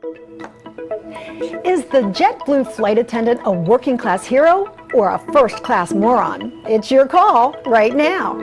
Is the JetBlue flight attendant a working class hero or a first class moron? It's your call right now.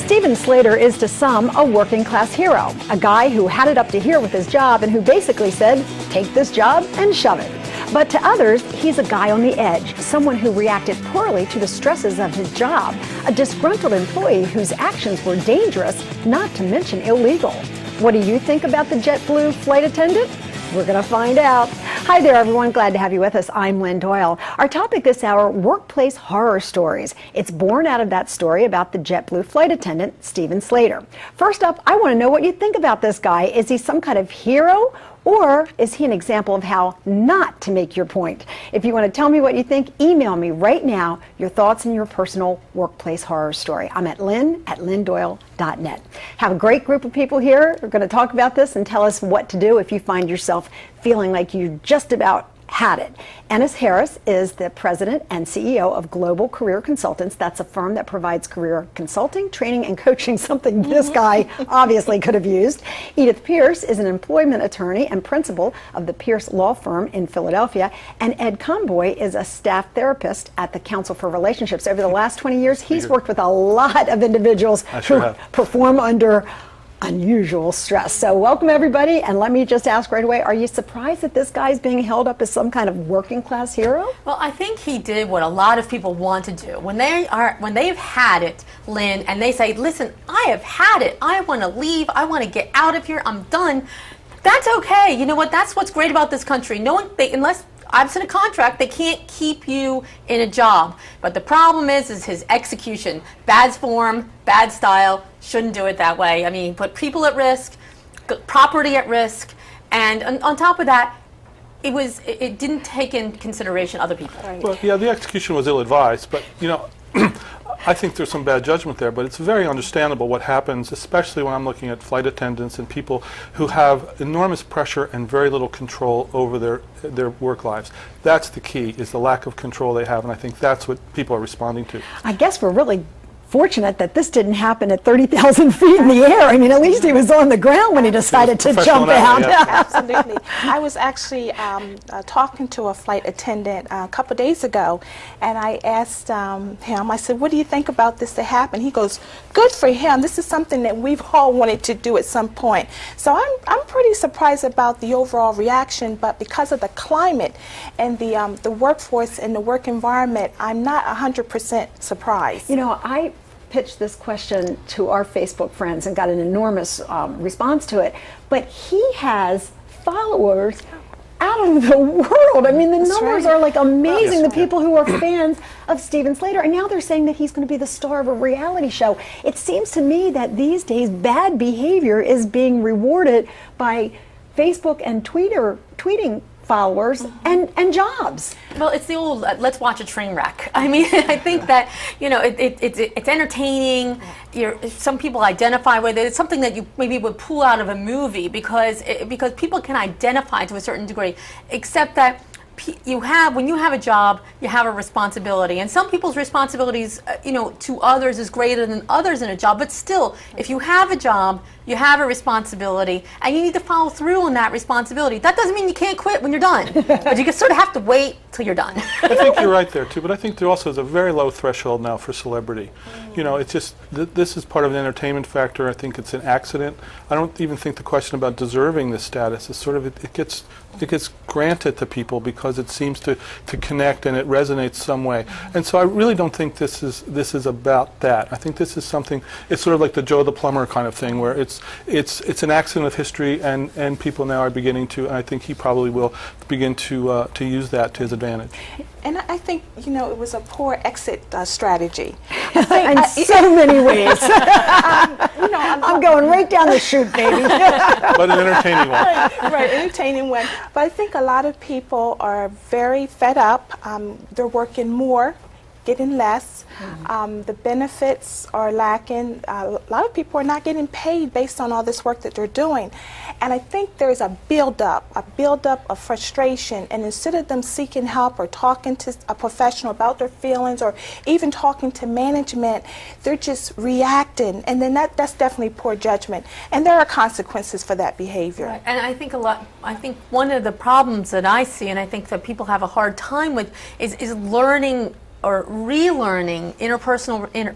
Steven Slater is to some a working class hero, a guy who had it up to here with his job and who basically said, take this job and shove it. But to others, he's a guy on the edge, someone who reacted poorly to the stresses of his job, a disgruntled employee whose actions were dangerous, not to mention illegal. What do you think about the JetBlue flight attendant? We're going to find out. Hi there, everyone. Glad to have you with us. I'm Lynn Doyle. Our topic this hour, workplace horror stories. It's born out of that story about the JetBlue flight attendant, Steven Slater. First up, I want to know what you think about this guy. Is he some kind of hero? Or is he an example of how not to make your point? If you want to tell me what you think, email me right now your thoughts and your personal workplace horror story. I'm at lynn@lynndoyle.net. Have a great group of people here who are going to talk about this and tell us what to do if you find yourself feeling like you just about had it. Ennis Harris is the president and CEO of Global Career Consultants. That's a firm that provides career consulting, training, and coaching, something this guy obviously could have used. Edith Pierce is an employment attorney and principal of the Pierce Law Firm in Philadelphia. And Ed Conboy is a staff therapist at the Council for Relationships. Over the last 20 years, he's worked with a lot of individuals who perform under unusual stress. So welcome everybody, and let me just ask right away, are you surprised that this guy's being held up as some kind of working class hero? Well, I think he did what a lot of people want to do. When they've had it, Lynn, and they say, listen, I have had it, I want to leave, I want to get out of here, I'm done. That's okay. You know what? That's what's great about this country. No one, unless absent a contract, they can't keep you in a job. But the problem is his execution. Bad form, bad style, shouldn't do it that way. I mean, put people at risk, property at risk, and on top of that, it didn't take in consideration other people. Right. Well, yeah, the execution was ill-advised, but, you know, I think there's some bad judgment there, but it's very understandable what happens, especially when I'm looking at flight attendants and people who have enormous pressure and very little control over their work lives. That's the key, is the lack of control they have, and I think that's what people are responding to. I guess we're really fortunate that this didn't happen at 30,000 feet in the air. I mean, at least he was on the ground when he decided to jump out. Yeah. Absolutely. I was actually talking to a flight attendant a couple days ago, and I asked him, I said, what do you think about this to happen? He goes, good for him. This is something that we've all wanted to do at some point. So I'm pretty surprised about the overall reaction, but because of the climate and the workforce and the work environment, I'm not 100% surprised. You know, I pitched this question to our Facebook friends and got an enormous response to it, but he has followers out of the world. I mean, the numbers are like amazing. The people who are fans of Steven Slater, and now they're saying that he's going to be the star of a reality show. It seems to me that these days bad behavior is being rewarded by Facebook and tweeting followers and jobs. Well, it's the old let's watch a train wreck. I mean, I think that, you know, it's entertaining. Some people identify with it. It's something that you maybe would pull out of a movie because people can identify to a certain degree, except that when you have a job, you have a responsibility, and some people's responsibilities, to others is greater than others in a job. But still, if you have a job, you have a responsibility, and you need to follow through on that responsibility. That doesn't mean you can't quit when you're done, but you sort of have to wait till you're done. I think you're right there too, but I think there also is a very low threshold now for celebrity. You know, it's just this is part of an entertainment factor. I think it's an accident. I don't even think the question about deserving this status is sort of it gets granted to people because it seems to connect and it resonates some way. And so I really don't think this is about that. I think this is something. It's sort of like the Joe the Plumber kind of thing, where it's an accident of history, and people now are beginning to. And I think he probably will begin to use that to his advantage. And I think, it was a poor exit strategy. In so many ways. I'm going right down the chute, baby. But an entertaining one. Right, entertaining one. But I think a lot of people are very fed up. They're working more getting less. The benefits are lacking. A lot of people are not getting paid based on all this work that they're doing. And I think there's a buildup of frustration. And instead of them seeking help or talking to a professional about their feelings or even talking to management, they're just reacting. And then that's definitely poor judgment. And there are consequences for that behavior. Right. And I think one of the problems that I see, and I think that people have a hard time with, is learning or relearning interpersonal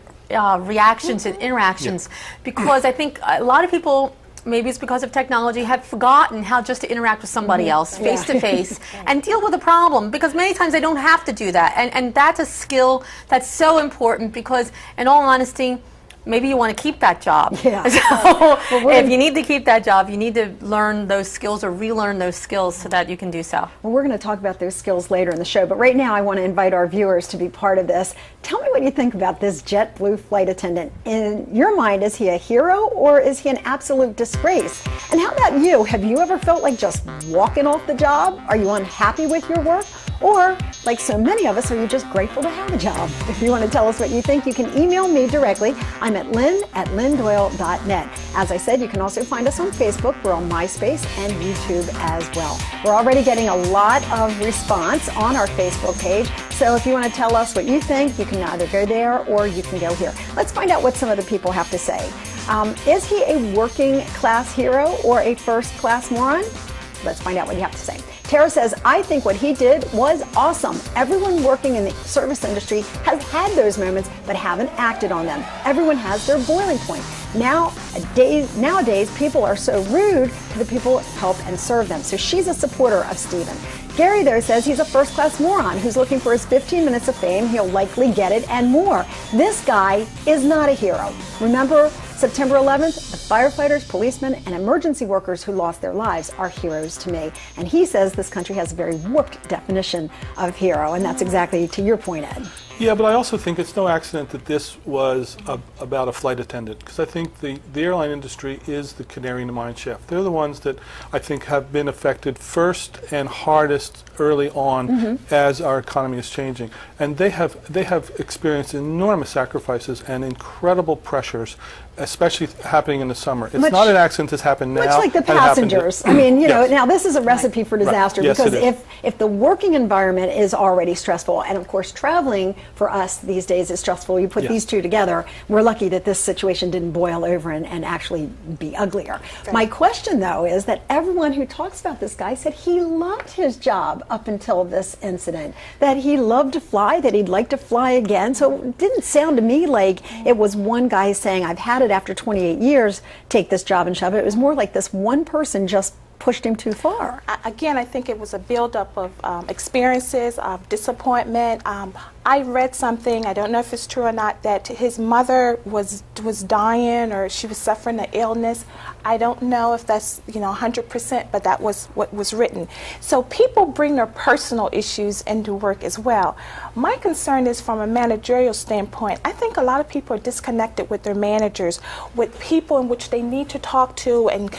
reactions and interactions, because I think a lot of people, maybe it's because of technology, have forgotten how just to interact with somebody else face to face and deal with a problem, because many times they don't have to do that, and that's a skill that's so important, because in all honesty, maybe you want to keep that job. Yeah. So if you need to keep that job, you need to learn those skills or relearn those skills so that you can do so. Well, we're going to talk about those skills later in the show, but right now I want to invite our viewers to be part of this. Tell me what you think about this JetBlue flight attendant. In your mind, is he a hero or is he an absolute disgrace? And how about you? Have you ever felt like just walking off the job? Are you unhappy with your work? Or, like so many of us, are you just grateful to have a job? If you want to tell us what you think, you can email me directly. I'm at lynn@lynndoyle.net. As I said, you can also find us on Facebook. We're on MySpace and YouTube as well. We're already getting a lot of response on our Facebook page. So if you want to tell us what you think, you can either go there or you can go here. Let's find out what some of the people have to say. Is he a working class hero or a first class moron? Let's find out what you have to say. Tara says, I think what he did was awesome. Everyone working in the service industry has had those moments but haven't acted on them. Everyone has their boiling point. Nowadays, people are so rude to the people who help and serve them. So she's a supporter of Stephen. Gary, though, says he's a first-class moron who's looking for his 15 minutes of fame. He'll likely get it and more. This guy is not a hero. Remember, September 11th, the firefighters, policemen, and emergency workers who lost their lives are heroes to me. And he says this country has a very warped definition of hero, and that's exactly to your point, Ed. Yeah, but I also think it's no accident that this was about a flight attendant, because I think the airline industry is the canary in the mine shaft. They're the ones that I think have been affected first and hardest early on as our economy is changing. And they have experienced enormous sacrifices and incredible pressures, especially happening in the summer. It's not an accident this happened now. Much like the passengers. I mean, you know, now this is a recipe for disaster, because if the working environment is already stressful, and of course traveling for us these days is stressful, you put these two together, we're lucky that this situation didn't boil over and actually be uglier. Right. My question, though, is that everyone who talks about this guy said he loved his job up until this incident, that he loved to fly, that he'd like to fly again. So it didn't sound to me like it was one guy saying, I've had it after 28 years, take this job and shove it. It was more like this one person just pushed him too far. Again, I think it was a buildup of experiences, of disappointment. I read something, I don't know if it's true or not, that his mother was dying or she was suffering an illness. I don't know if that's 100%, but that was what was written. So people bring their personal issues into work as well. My concern is from a managerial standpoint. I think a lot of people are disconnected with their managers, with people in which they need to talk to and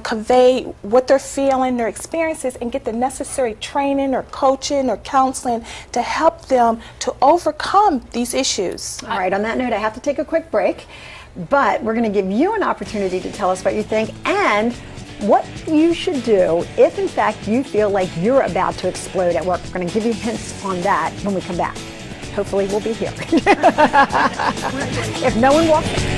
convey what they're feeling, their experiences, and get the necessary training or coaching or counseling to help them to overcome these issues. All right, on that note, I have to take a quick break, but we're going to give you an opportunity to tell us what you think and what you should do if, in fact, you feel like you're about to explode at work. We're going to give you hints on that when we come back. Hopefully, we'll be here. If no one walks in.